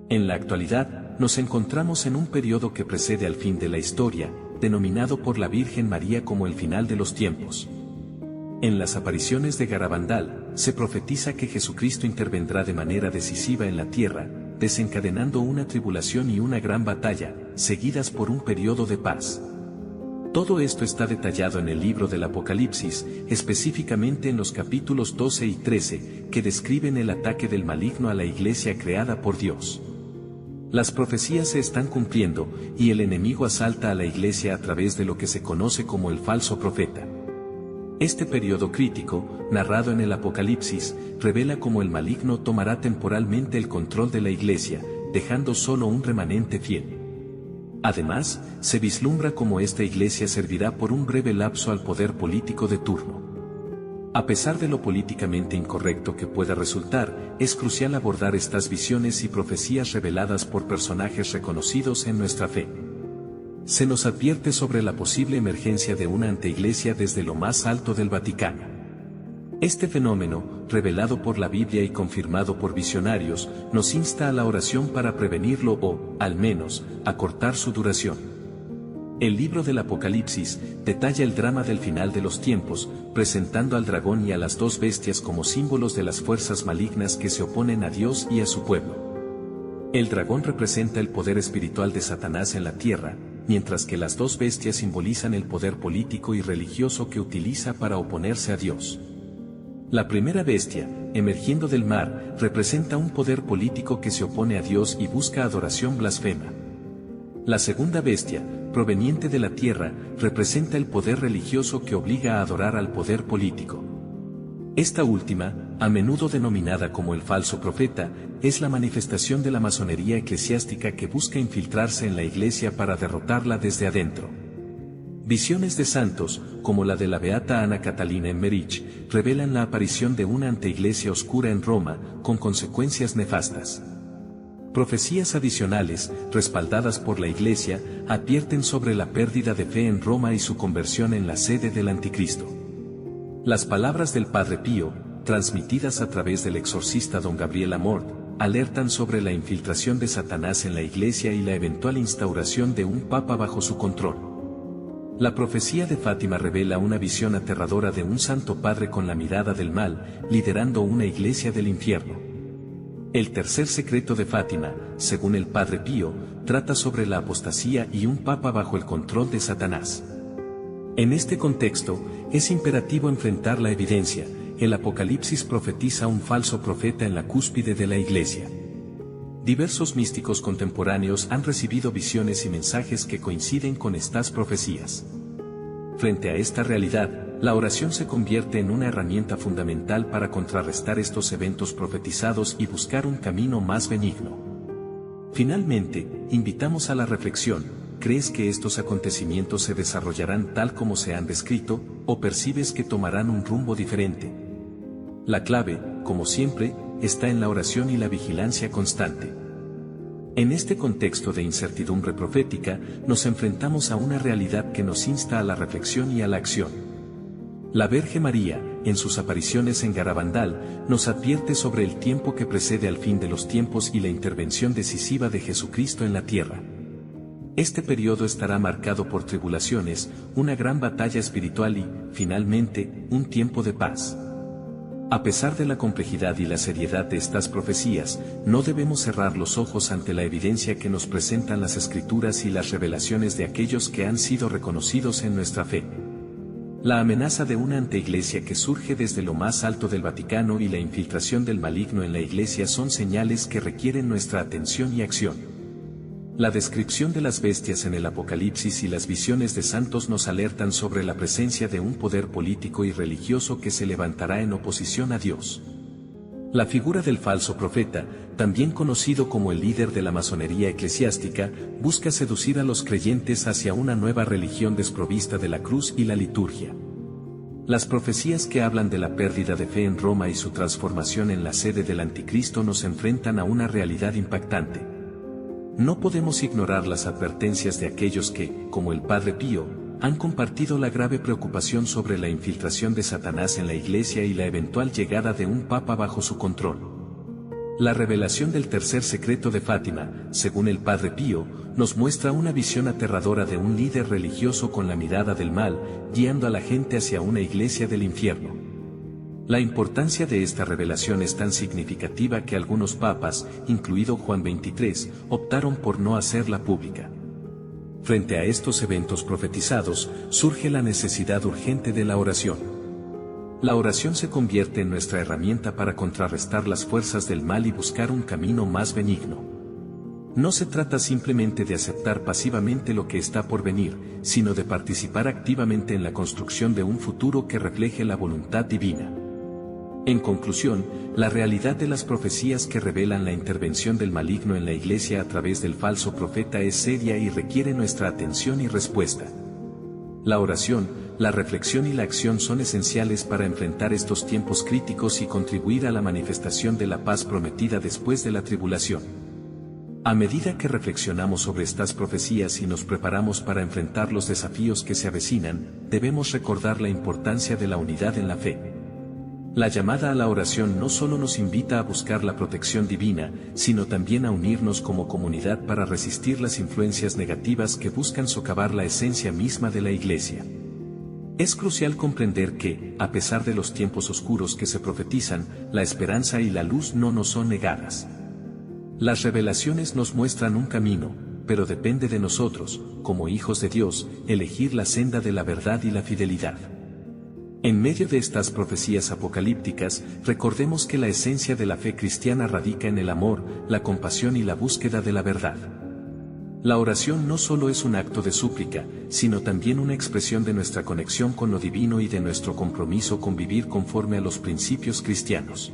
En la actualidad, nos encontramos en un periodo que precede al fin de la historia, denominado por la Virgen María como el final de los tiempos. En las apariciones de Garabandal, se profetiza que Jesucristo intervendrá de manera decisiva en la tierra, desencadenando una tribulación y una gran batalla, seguidas por un periodo de paz. Todo esto está detallado en el libro del Apocalipsis, específicamente en los capítulos 12 y 13, que describen el ataque del maligno a la iglesia creada por Dios. Las profecías se están cumpliendo, y el enemigo asalta a la iglesia a través de lo que se conoce como el falso profeta. Este periodo crítico, narrado en el Apocalipsis, revela cómo el maligno tomará temporalmente el control de la iglesia, dejando solo un remanente fiel. Además, se vislumbra cómo esta iglesia servirá por un breve lapso al poder político de turno. A pesar de lo políticamente incorrecto que pueda resultar, es crucial abordar estas visiones y profecías reveladas por personajes reconocidos en nuestra fe. Se nos advierte sobre la posible emergencia de una anteiglesia desde lo más alto del Vaticano. Este fenómeno, revelado por la Biblia y confirmado por visionarios, nos insta a la oración para prevenirlo o, al menos, acortar su duración. El libro del Apocalipsis detalla el drama del final de los tiempos, presentando al dragón y a las dos bestias como símbolos de las fuerzas malignas que se oponen a Dios y a su pueblo. El dragón representa el poder espiritual de Satanás en la tierra, mientras que las dos bestias simbolizan el poder político y religioso que utiliza para oponerse a Dios. La primera bestia, emergiendo del mar, representa un poder político que se opone a Dios y busca adoración blasfema. La segunda bestia, proveniente de la tierra, representa el poder religioso que obliga a adorar al poder político. Esta última, a menudo denominada como el falso profeta, es la manifestación de la masonería eclesiástica que busca infiltrarse en la iglesia para derrotarla desde adentro. Visiones de santos, como la de la beata Ana Catalina Emmerich, revelan la aparición de una anteiglesia oscura en Roma, con consecuencias nefastas. Profecías adicionales, respaldadas por la Iglesia, advierten sobre la pérdida de fe en Roma y su conversión en la sede del Anticristo. Las palabras del Padre Pío, transmitidas a través del exorcista don Gabriel Amort, alertan sobre la infiltración de Satanás en la Iglesia y la eventual instauración de un papa bajo su control. La profecía de Fátima revela una visión aterradora de un santo padre con la mirada del mal, liderando una iglesia del infierno. El tercer secreto de Fátima, según el Padre Pío, trata sobre la apostasía y un papa bajo el control de Satanás. En este contexto, es imperativo enfrentar la evidencia. El Apocalipsis profetiza un falso profeta en la cúspide de la iglesia. Diversos místicos contemporáneos han recibido visiones y mensajes que coinciden con estas profecías. Frente a esta realidad, la oración se convierte en una herramienta fundamental para contrarrestar estos eventos profetizados y buscar un camino más benigno. Finalmente, invitamos a la reflexión: ¿crees que estos acontecimientos se desarrollarán tal como se han descrito, o percibes que tomarán un rumbo diferente? La clave, como siempre, está en la oración y la vigilancia constante. En este contexto de incertidumbre profética, nos enfrentamos a una realidad que nos insta a la reflexión y a la acción. La Virgen María, en sus apariciones en Garabandal, nos advierte sobre el tiempo que precede al fin de los tiempos y la intervención decisiva de Jesucristo en la tierra. Este periodo estará marcado por tribulaciones, una gran batalla espiritual y, finalmente, un tiempo de paz. A pesar de la complejidad y la seriedad de estas profecías, no debemos cerrar los ojos ante la evidencia que nos presentan las Escrituras y las revelaciones de aquellos que han sido reconocidos en nuestra fe. La amenaza de una anteiglesia que surge desde lo más alto del Vaticano y la infiltración del maligno en la iglesia son señales que requieren nuestra atención y acción. La descripción de las bestias en el Apocalipsis y las visiones de santos nos alertan sobre la presencia de un poder político y religioso que se levantará en oposición a Dios. La figura del falso profeta, también conocido como el líder de la masonería eclesiástica, busca seducir a los creyentes hacia una nueva religión desprovista de la cruz y la liturgia. Las profecías que hablan de la pérdida de fe en Roma y su transformación en la sede del Anticristo nos enfrentan a una realidad impactante. No podemos ignorar las advertencias de aquellos que, como el Padre Pío, han compartido la grave preocupación sobre la infiltración de Satanás en la Iglesia y la eventual llegada de un Papa bajo su control. La revelación del tercer secreto de Fátima, según el Padre Pío, nos muestra una visión aterradora de un líder religioso con la mirada del mal, guiando a la gente hacia una iglesia del infierno. La importancia de esta revelación es tan significativa que algunos papas, incluido Juan XXIII, optaron por no hacerla pública. Frente a estos eventos profetizados, surge la necesidad urgente de la oración. La oración se convierte en nuestra herramienta para contrarrestar las fuerzas del mal y buscar un camino más benigno. No se trata simplemente de aceptar pasivamente lo que está por venir, sino de participar activamente en la construcción de un futuro que refleje la voluntad divina. En conclusión, la realidad de las profecías que revelan la intervención del maligno en la Iglesia a través del falso profeta es seria y requiere nuestra atención y respuesta. La oración, la reflexión y la acción son esenciales para enfrentar estos tiempos críticos y contribuir a la manifestación de la paz prometida después de la tribulación. A medida que reflexionamos sobre estas profecías y nos preparamos para enfrentar los desafíos que se avecinan, debemos recordar la importancia de la unidad en la fe. La llamada a la oración no solo nos invita a buscar la protección divina, sino también a unirnos como comunidad para resistir las influencias negativas que buscan socavar la esencia misma de la Iglesia. Es crucial comprender que, a pesar de los tiempos oscuros que se profetizan, la esperanza y la luz no nos son negadas. Las revelaciones nos muestran un camino, pero depende de nosotros, como hijos de Dios, elegir la senda de la verdad y la fidelidad. En medio de estas profecías apocalípticas, recordemos que la esencia de la fe cristiana radica en el amor, la compasión y la búsqueda de la verdad. La oración no solo es un acto de súplica, sino también una expresión de nuestra conexión con lo divino y de nuestro compromiso con vivir conforme a los principios cristianos.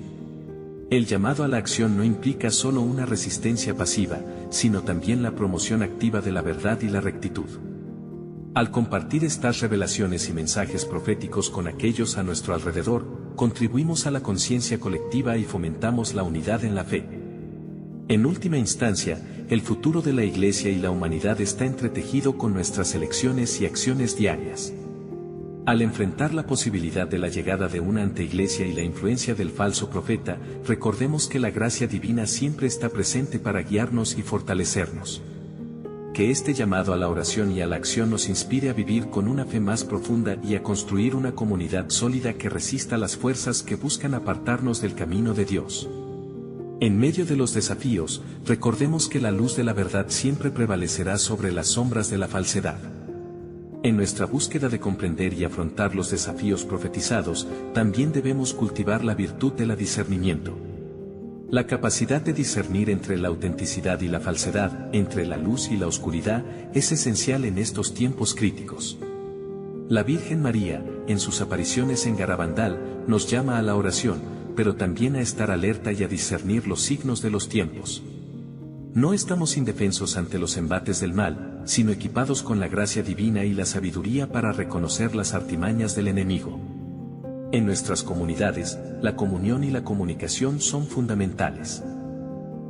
El llamado a la acción no implica solo una resistencia pasiva, sino también la promoción activa de la verdad y la rectitud. Al compartir estas revelaciones y mensajes proféticos con aquellos a nuestro alrededor, contribuimos a la conciencia colectiva y fomentamos la unidad en la fe. En última instancia, el futuro de la Iglesia y la humanidad está entretejido con nuestras elecciones y acciones diarias. Al enfrentar la posibilidad de la llegada de una anteiglesia y la influencia del falso profeta, recordemos que la gracia divina siempre está presente para guiarnos y fortalecernos. Que este llamado a la oración y a la acción nos inspire a vivir con una fe más profunda y a construir una comunidad sólida que resista las fuerzas que buscan apartarnos del camino de Dios. En medio de los desafíos, recordemos que la luz de la verdad siempre prevalecerá sobre las sombras de la falsedad. En nuestra búsqueda de comprender y afrontar los desafíos profetizados, también debemos cultivar la virtud del discernimiento. La capacidad de discernir entre la autenticidad y la falsedad, entre la luz y la oscuridad, es esencial en estos tiempos críticos. La Virgen María, en sus apariciones en Garabandal, nos llama a la oración, pero también a estar alerta y a discernir los signos de los tiempos. No estamos indefensos ante los embates del mal, sino equipados con la gracia divina y la sabiduría para reconocer las artimañas del enemigo. En nuestras comunidades, la comunión y la comunicación son fundamentales.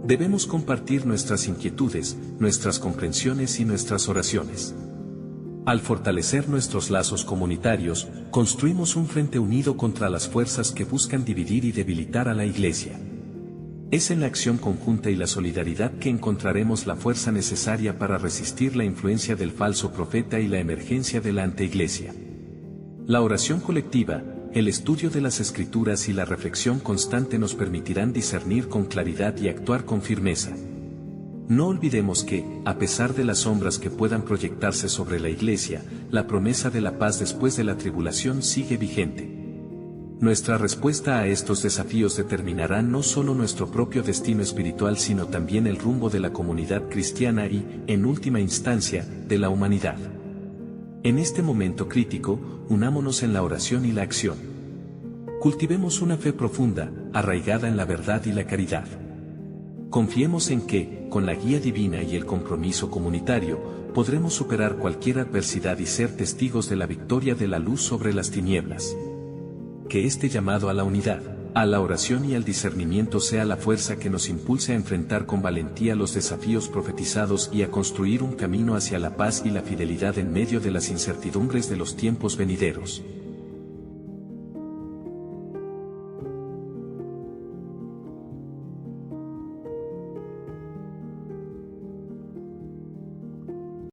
Debemos compartir nuestras inquietudes, nuestras comprensiones y nuestras oraciones. Al fortalecer nuestros lazos comunitarios, construimos un frente unido contra las fuerzas que buscan dividir y debilitar a la Iglesia. Es en la acción conjunta y la solidaridad que encontraremos la fuerza necesaria para resistir la influencia del falso profeta y la emergencia de la anteiglesia. La oración colectiva, el estudio de las Escrituras y la reflexión constante nos permitirán discernir con claridad y actuar con firmeza. No olvidemos que, a pesar de las sombras que puedan proyectarse sobre la Iglesia, la promesa de la paz después de la tribulación sigue vigente. Nuestra respuesta a estos desafíos determinará no solo nuestro propio destino espiritual sino también el rumbo de la comunidad cristiana y, en última instancia, de la humanidad. En este momento crítico, unámonos en la oración y la acción. Cultivemos una fe profunda, arraigada en la verdad y la caridad. Confiemos en que, con la guía divina y el compromiso comunitario, podremos superar cualquier adversidad y ser testigos de la victoria de la luz sobre las tinieblas. Que este llamado a la unidad, a la oración y al discernimiento sea la fuerza que nos impulse a enfrentar con valentía los desafíos profetizados y a construir un camino hacia la paz y la fidelidad en medio de las incertidumbres de los tiempos venideros.